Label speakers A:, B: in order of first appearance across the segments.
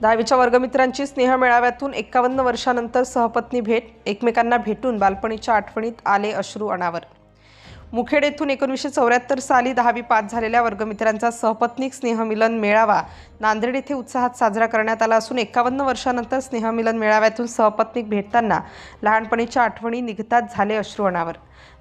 A: 10वीच्या वर्गमित्रांची स्नेह मेळाव्यातून 51 वर्षांनंतर सहपत्नी भेट, एकमेकांना भेटून बालपणीच्या आठवणीत आले अश्रू अनावर। मुखेड येथून 1974 साली 10वी पास झालेल्या वर्गमित्रांचा सहपत्नीक स्नेहमिलन मेळावा नांदेड येथे उत्साहात साजरा करण्यात आला असून 51 वर्षांनंतर स्नेहमिलन मेळाव्यातून सहपत्नीक भेटताना लहानपणीच्या आठवणी निघतात झाले अश्रू अनावर।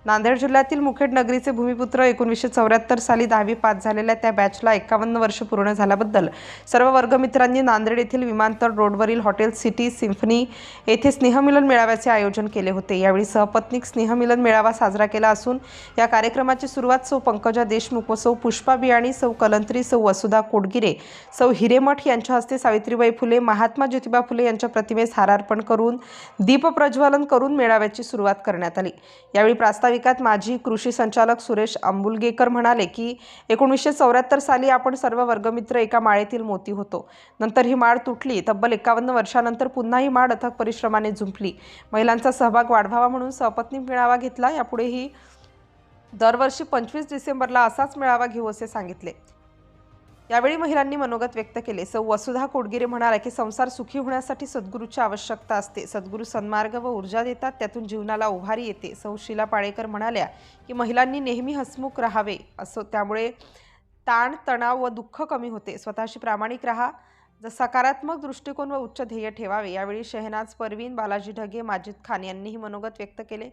A: नांदेड जिल्ह्यातील मुखेड नगरीचे भूमिपुत्र 1974 साली 10वी पास झालेल्या त्या बॅचला 51 वर्ष पूर्ण झाल्याबद्दल सर्व वर्गमित्रांनी नांदेड येथील विमानतळ रोडवरील हॉटेल सिटी सिम्फनी येथे स्नेहमिलन मेळाव्याचे आयोजन केले होते। यावेळी सहपत्नीक स्नेहमिलन मेळावा साजरा केला असून या कार्यक्रमाची सुरुवात सौ पंकजा देशमुख व सौ पुष्पा बियाणी, सौ कलंत्री, सौ वसुधा कोडगिरे, सौ हिरेमठ यांच्या हस्ते सावित्रीबाई फुले, महात्मा ज्योतिबा फुले यांच्या प्रतिमेस हारार्पण करून दीप प्रज्वलन करून मेळाव्याची सुरुवात करण्यात आली। यावेळी प्रास्ताविकात माजी कृषी संचालक सुरेश आंबुलगेकर म्हणाले की 1974 साली आपण सर्व वर्गमित्र एका माळेतील मोती होतो। नंतर ही माळ तुटली। तब्बल 51 वर्षांनंतर पुन्हा ही माळ अथक परिश्रमाने झुंपली। महिलांचा सहभाग वाढवावा म्हणून सहपत्नीक मेळावा घेतला। यापुढेही दरवर्षी 25 डिसेंबरला असाच मेळावा घेऊ असे सांगितले। यावेळी महिलांनी मनोगत व्यक्त केले। सौ वसुधा कोडगिरे म्हणाल्या की संसार सुखी होण्यासाठी सद्गुरूची आवश्यकता असते। सद्गुरू सन्मार्ग व ऊर्जा देतात, त्यातून जीवनाला उभारी येते। सौ शीला पाळेकर म्हणाल्या की महिलांनी नेहमी हसमुख राहावे असो, त्यामुळे ताण तणाव व दुःख कमी होते। स्वतःशी प्रामाणिक राहा, सकारात्मक दृष्टिकोन व उच्च ध्येय ठेवावे। यावेळी शहनाज परवीन, बालाजी ढगे, माजिद खान यांनीही मनोगत व्यक्त केले।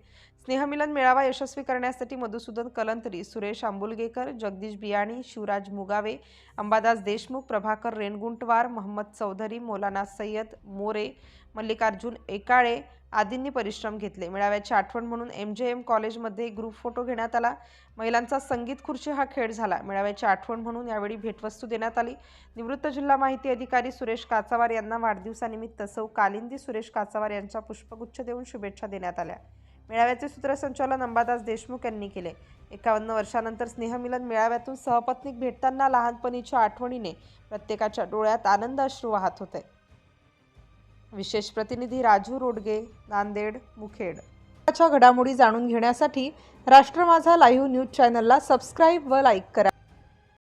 A: स्नेहमिलन मेळावा यशस्वी करण्यासाठी मधुसूदन कलंतरी, सुरेश आंबुलगेकर, जगदीश बियाणी, शिवराज मुगावे, अंबादास देशमुख, प्रभाकर रेणगुंटवार, मोहम्मद चौधरी, मौलाना सय्यद मोरे, मल्लिकार्जुन एकाळे आदींनी परिश्रम घेतले। मेळाव्याची आठवण म्हणून MJM कॉलेजमध्ये ग्रुप फोटो घेण्यात आला। महिलांचा संगीत खुर्ची हा खेळ झाला। मेळाव्याची आठवण म्हणून यावेळी भेटवस्तू देण्यात आली। निवृत्त जिल्हा माहिती अधिकारी सुरेश काचावार यांना वाढदिवसानिमित्त सौ कालिंदी सुरेश काचावार यांचा पुष्पगुच्छ देऊन शुभेच्छा देण्यात आल्या। मेळाव्याचे सूत्रसंचालन अंबादास देशमुख यांनी केले। 51 वर्षांनंतर स्नेहमिलन मेळाव्यातून सहपत्नीक भेटताना लहानपणीच्या आठवणीने प्रत्येकाच्या डोळ्यात आनंद अश्रू वाहत होते। विशेष प्रतिनिधी राजू रोडगे, नांदेड, मुखेड। घडामोडी जाणून घेण्यासाठी राष्ट्र माझा लाईव्ह न्यूज चॅनलला सबस्क्राईब व लाईक करा।